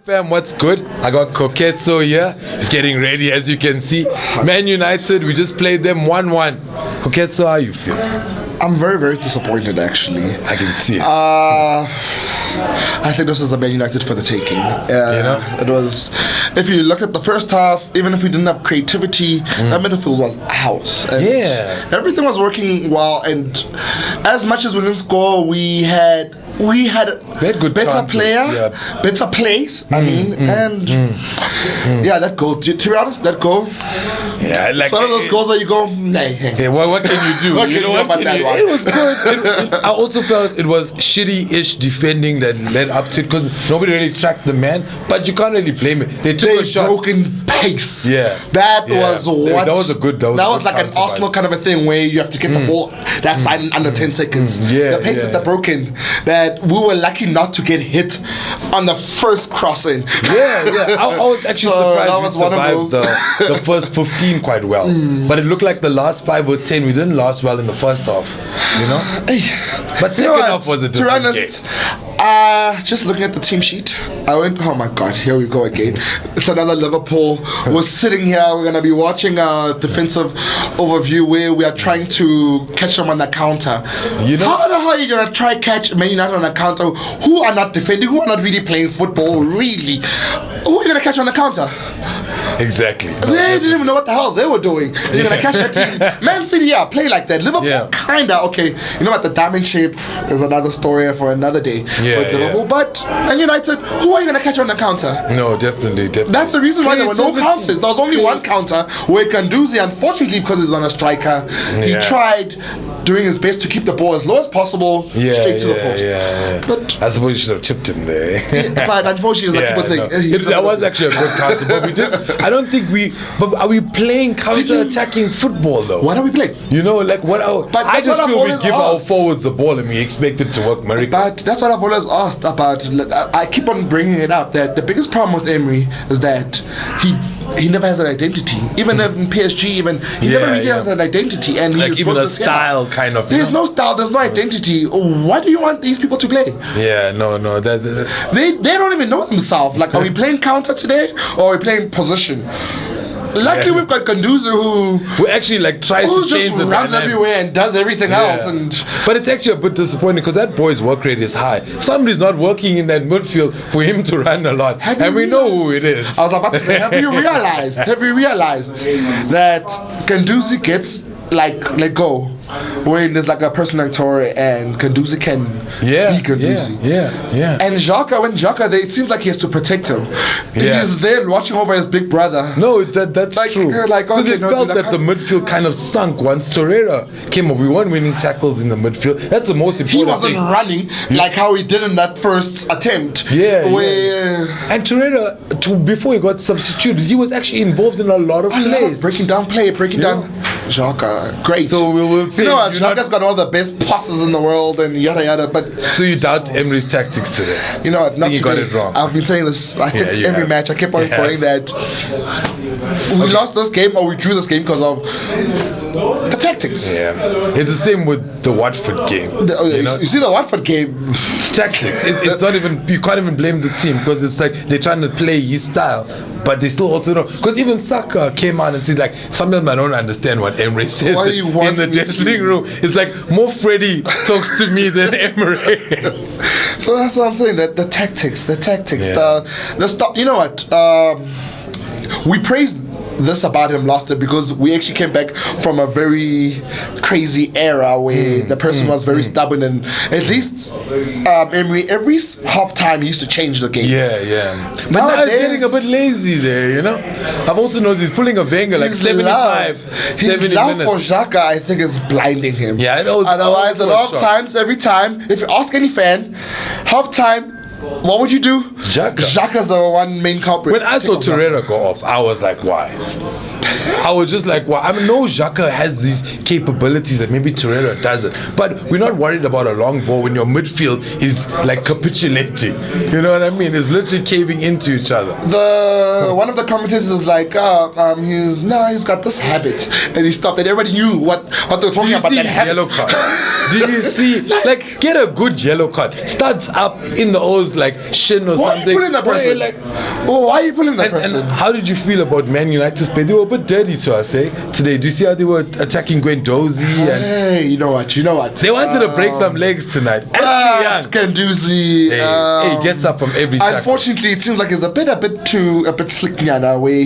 fam, what's good? I got Koketso here. He's getting ready, as you can see. Man United, we just played them 1-1. Koketso, how you feel? I'm very, very disappointed, actually. I can see it. I think this was a Man United for the taking. It was. If you look at the first half, even if we didn't have creativity, that midfield was ours. Everything was working well, and as much as we didn't score, we had good better chances, better plays. That goal. To be honest, that goal. Yeah, like it's one of those goals where you go, nah. Yeah, what can you do? What can you know about that one? It was good. I also felt it was shitty-ish defending that led up to it because nobody really tracked the man. But you can't really blame it. They took a shot. Broken pace. Yeah, that was what. That was a good. That was like an Arsenal kind of a thing where you have to get the ball that side in under 10 seconds. The pace that they're broken. That we were lucky not to get hit on the first crossing. I was actually surprised that was we survived the first 15 quite well. But it looked like the last 5 or 10 we didn't last well in the first half. But second half was a different game. Just looking at the team sheet, I went, oh my god, here we go again. It's another Liverpool. We're sitting here, we're going to be watching a defensive overview where we are trying to catch them on the counter. How the hell are you going to try catch Man United on the counter who are not defending, who are not really playing football, really? Who are you going to catch on the counter? Exactly. They didn't even know what the hell they were doing. You're going to catch that team. Man City, play like that. Liverpool, kinda, okay. You know what, the diamond shape is another story for another day with Liverpool. But, and United, who are you going to catch on the counter? No, definitely. That's the reason why there were no counters. There was only one counter where Kanduzi, unfortunately, because he's on a striker, he tried doing his best to keep the ball as low as possible, straight to the post. But I suppose you should have chipped him there. But unfortunately, like people saying, that was actually a good counter. But we did. I don't think but are we playing counter-attacking football though? What are we playing? I just feel we give our forwards the ball and we expect it to work miracles. But that's what I've always asked about. I keep on bringing it up that the biggest problem with Emery is that he never has an identity. Even in PSG, he never really has an identity. And like even a style kind of. There's no style, there's no identity. What do you want these people to play? They don't even know themselves. Like, are we playing counter today or are we playing position? Luckily, we've got Kanduzi who actually tries to change the runs everywhere and does everything else. But it's actually a bit disappointing because that boy's work rate is high. Somebody's not working in that midfield for him to run a lot, and we know who it is. I was about to say, have you realized that Kanduzi gets let go when there's a person like Torre and Kanduzi can be Kanduzi. And Xhaka, it seems like he has to protect him. He's there watching over his big brother. No, that's true. Because it felt that the midfield kind of sunk once Torreira came up. We weren't winning tackles in the midfield. That's the most important thing. He wasn't running like how he did in that first attempt. And Torreira, before he got substituted, he was actually involved in a lot of plays. Breaking down Xhaka, great. So we will. Xhaka's got all the best passes in the world and yada yada. But so you doubt Emery's tactics today? You know what? Not today. You got it wrong. I've been saying this every match. I kept on going that we lost this game or we drew this game because of the tactics. It's the same with the Watford game. You see the Watford game. It's tactics. It's not even. You can't even blame the team because it's like they're trying to play his style, but they still also don't. Because even Saka came out and said sometimes I don't understand what Emery says in the dressing room. It's like more Freddie talks to me than Emery. So that's what I'm saying. That the tactics, the stuff. You know what? We praised this about him last year because we actually came back from a very crazy era where the person was very stubborn, and at least Emery every half time he used to change the game. But now he's getting a bit lazy there, I've also noticed he's pulling a Wenger 75, 70 his love minutes. for Xhaka, I think, is blinding him. Otherwise, a lot of times, every time, if you ask any fan, half time, what would you do? Xhaka's the one main culprit. When I saw Torreira go off, I was like, why? I was just like, well, I know Xhaka has these capabilities that maybe Torreira doesn't, but we're not worried about a long ball when your midfield is capitulating. You know what I mean? It's literally caving into each other. One of the commentators was like, he's got this habit, and he stopped, and everybody knew what they were talking about, that habit. Yellow card. Did you see? Like, get a good yellow card. Starts up in the O's like shin or why something. Are you pulling that person? Why are you pulling that person? And how did you feel about Man United's play? They were a bit dirty to us, today. Do you see how they were attacking Guendouzi? Hey, you know what? They wanted to break some legs tonight. It's Guendouzi. He gets up from every tackle. Unfortunately, it seems like he's a bit slick nyana where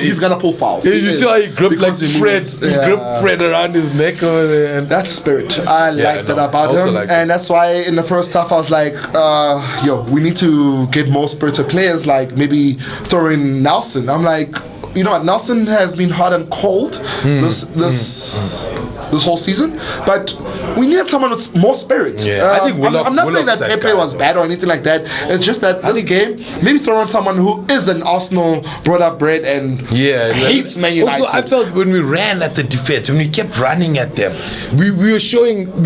he's gonna pull fouls. You saw he gripped like Fred. He gripped Fred around his neck over there. And that's spirit. I like that about him, and that's why in the first half I was like, we need to get more spirited players. Like maybe throw in Nelson. I'm like, you know what? Nelson has been hot and cold this whole season, but we needed someone with more spirit. I think I'm not saying that Pepe was bad or anything like that. It's just that this game, maybe throw on someone who is an Arsenal brought up bred and hates Man United. Also, I felt when we ran at the defense, when we kept running at them, we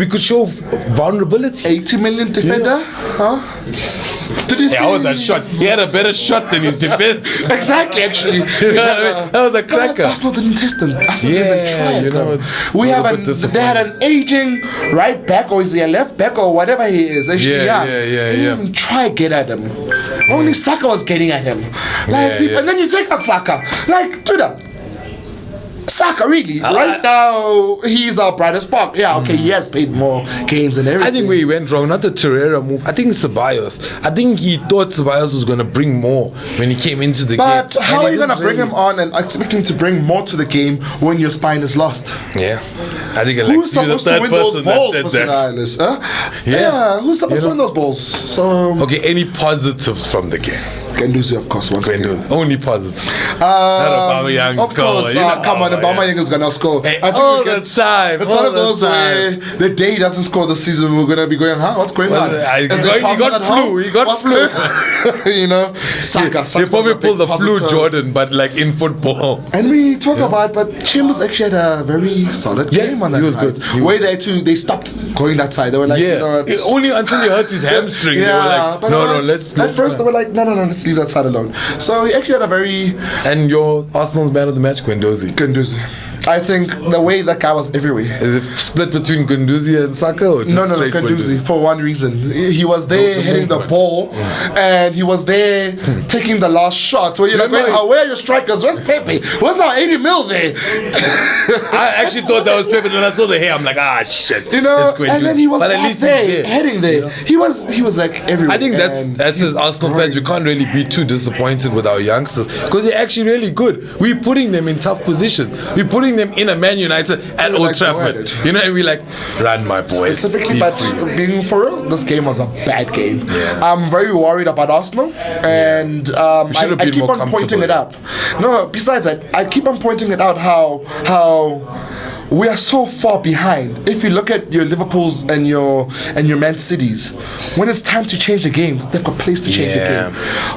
could show vulnerability. 80 million defender, huh? Did you see? That was a shot. He had a better shot than his defense. Exactly, actually. That was a cracker. Arsenal didn't test them. Arsenal didn't try it. They had an aging right back, or is he a left back, or whatever he is. They didn't even try to get at him. Only Saka was getting at him. And then you take out Saka. Like, dude, Saka, really? Right now, he's our brightest spark. Yeah, okay, he has played more games and everything. I think where he went wrong, not the Torreira move. I think it's Ceballos. I think he thought Ceballos was going to bring more when he came into the game. But how are you going to bring him on and expect him to bring more to the game when your spine is lost? Yeah. I think who's supposed to win those balls for St. Iris? Who's supposed to win those balls? So okay, any positives from the game? Guendouzi, of course, once again. Only positive. Not Aubameyang score. Of course, come on, Aubameyang is gonna score. I think all the time. It's one of those where the day he doesn't score this season, we're gonna be going, what's going on? He got flu. You know, Saka. They probably pulled the flu, Jordan, but like in football. And we talk about, but Chambers actually had a very solid game on that night. Where they stopped going that side. They were like, only until he hurt his hamstring. They were like, no, let's. At first, they were like, no, let's leave that side alone. So he actually had a very. And your Arsenal's man of the match, Guendouzi. I think the way that guy was everywhere. Is it split between Guendouzi and Saka? Or just no, Guendouzi for one reason. He was there hitting the ball, and he was there taking the last shot. Where you're like, where are your strikers? Where's Pepe? Where's our 80 mil there? I actually thought that was Pepe. When I saw the hair, I'm like, shit. You know, and then he was there, heading there. He was like everywhere. I think that's as Arsenal fans, we can't really be too disappointed with our youngsters because they're actually really good. We're putting them in tough positions. We're putting them in a Man United at Old Trafford. You know, and we're like, run, my boy. Specifically, but being for real, this game was a bad game. Yeah. I'm very worried about Arsenal, and I keep on pointing it out. No, besides that, I keep on pointing it out how we are so far behind. If you look at your Liverpools and your Man Cities, when it's time to change the games, they've got place to change the game.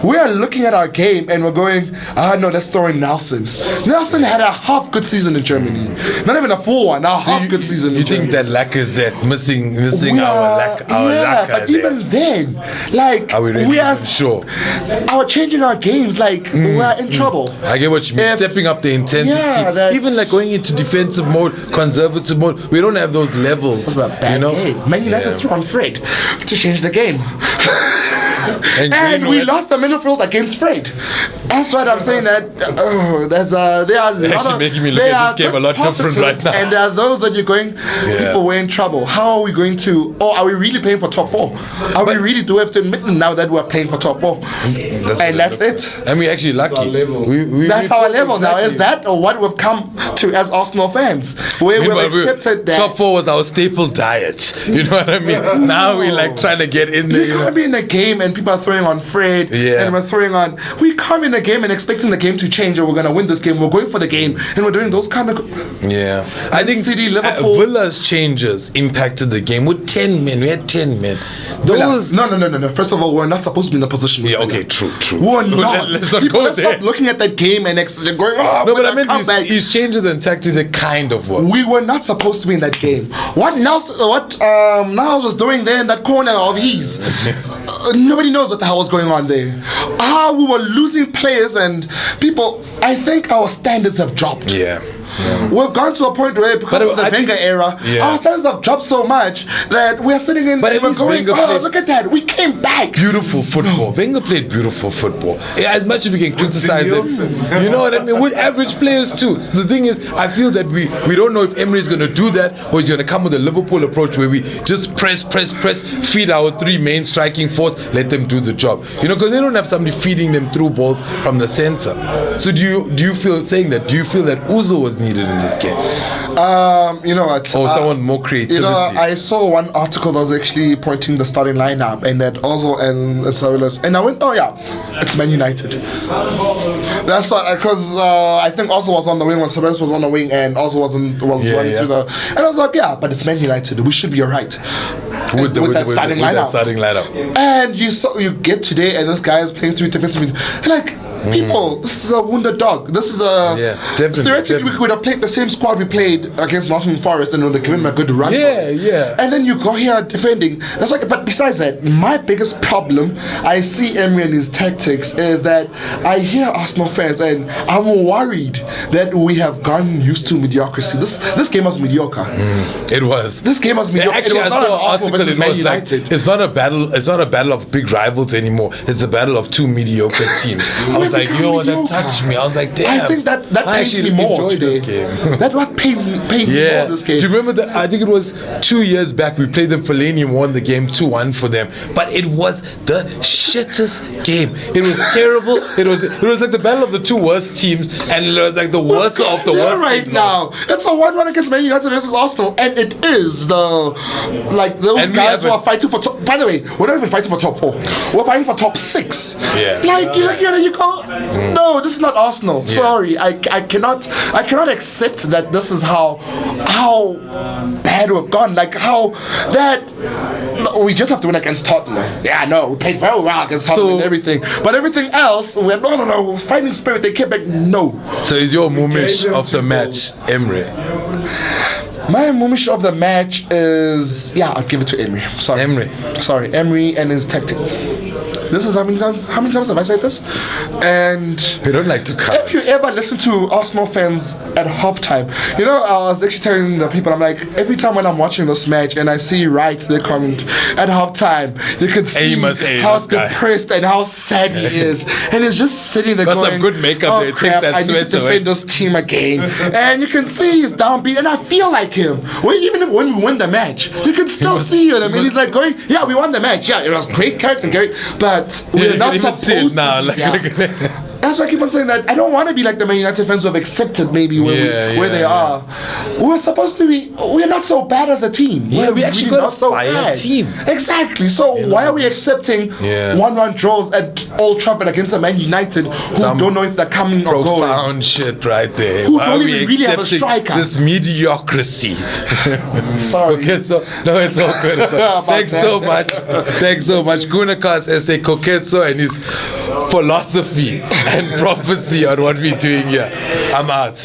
We are looking at our game and we're going, no, let's throw in Nelson. Nelson had a half good season in Germany. Not even a full one, half good season in Germany. You think that Lacazette missing our Lacazette? But even then, like, are we really sure? Changing our games, like, we're in trouble. I get what you mean. Stepping up the intensity. Even like going into defensive mode, conservative mode, we don't have those levels. This was a bad game. Man United threw on Fred to change the game. And we lost the midfield against Fred. That's what I'm saying. That they are making me look at this game a lot different right now. And there are those that you're going, people were in trouble. How are we going to? Are we really playing for top 4? We really do have to admit now that we're playing for top 4, and that's it. And we're actually lucky. That's our level now. Is that or what we've come to as Arsenal fans, where we've accepted that top 4 was our staple diet. You know what I mean? Now we're like trying to get in there. You can't be in the game and people are throwing on Fred, and we're throwing on. We come in the game and expecting the game to change, or we're gonna win this game. We're going for the game, and we're doing those kind of. I think City, Liverpool, Villa's changes impacted the game with 10 men. We had 10 men. No. First of all, we're not supposed to be in a position. Okay, true. We're not. Let's not people go there. stop looking at that game and going. No, but I mean, his changes and tactics are kind of what we were not supposed to be in that game. What Niles was doing there in that corner of his. Nobody nobody knows what the hell was going on there. How we were losing players and people. I think our standards have dropped. Yeah. We've gone to a point where, because of the Wenger era, our standards have dropped so much that we're sitting in and we're going, look at that, we came back. Beautiful football. Wenger played beautiful football. Yeah, as much as we can criticize it, you know what I mean? With average players too. The thing is, I feel that we don't know if Emery is going to do that or he's going to come with a Liverpool approach where we just press, feed our three main striking force, let them do the job. You know, because they don't have somebody feeding them through balls from the center. So do you feel that Ozil was needed in this game? You know what? Or someone more creativity. You know, I saw one article that was actually pointing the starting lineup, and that Ozil and Savilas, and I went, oh yeah, it's Man United. That's why, because I think Ozil was on the wing when Savilas was on the wing, and Ozil was running through the. And I was like, yeah, but it's Man United. We should be alright. With that starting lineup. And you get today, and this guy is playing through defensive. Like, people, this is a wounded dog. This is a theoretically we could have played the same squad we played against Nottingham Forest and would have given him a good run. And then you go here defending. That's like, but besides that, my biggest problem I see Emery and his tactics is that I hear Arsenal fans and I'm worried that we have gotten used to mediocrity. This game was mediocre. It was. This game was mediocre. Actually, it was not an Arsenal versus Man United. Like, it's not a battle of big rivals anymore. It's a battle of two mediocre teams. I was like, yo, that touched me. I was like, damn. I think that pains me more today. That's what pains me more this game. Do you remember I think it was 2 years back we played them. Fellaini won the game 2-1 for them, but it was the shittest game. It was terrible. It was like the battle of the two worst teams, and it was like the worst of the worst. Right now, it's a 1-1 against Man United versus Arsenal, and it is those guys who are fighting for top. By the way, we're not even fighting for top 4. We're fighting for top 6. You go. No, this is not Arsenal. Sorry, I cannot accept that this is how bad we've gone. Like how that we just have to win against Tottenham. Yeah, no, we played very well against Tottenham and everything. But everything else, we're no, fighting spirit. They came back. No. So is your Mumish of the match, Emery? My Mumish of the match is I'll give it to Emery. Sorry, Emery and his tactics. This is how many times have I said this? And we don't like to cut. If you ever listen to Arsenal fans at halftime, you know, I was actually telling the people, I'm like, every time when I'm watching this match and I see Wright, they comment at halftime, you can see how depressed and how sad he is, and he's just sitting there going, some good makeup. Oh crap, I need to defend this team again. And you can see he's downbeat, and I feel like him. Even when we win the match, you can still see it. I mean, he's like going, yeah, we won the match. Yeah, it was great character, but we're not supposed to. That's why I keep on saying that I don't want to be like the Man United fans who have accepted maybe where they are. We're supposed to be. We're not so bad as a team. We actually got a fire team. Exactly. So why are we accepting 1-1 draws at Old Trafford against a Man United who don't know if they're coming or going? Profound shit right there. Who don't even really have a striker. This mediocrity. Sorry. Koketso. No, it's all good. Thanks so much. Thanks so much. Gunakas S.A. Koketso and his philosophy and prophecy on what we're doing here. I'm out.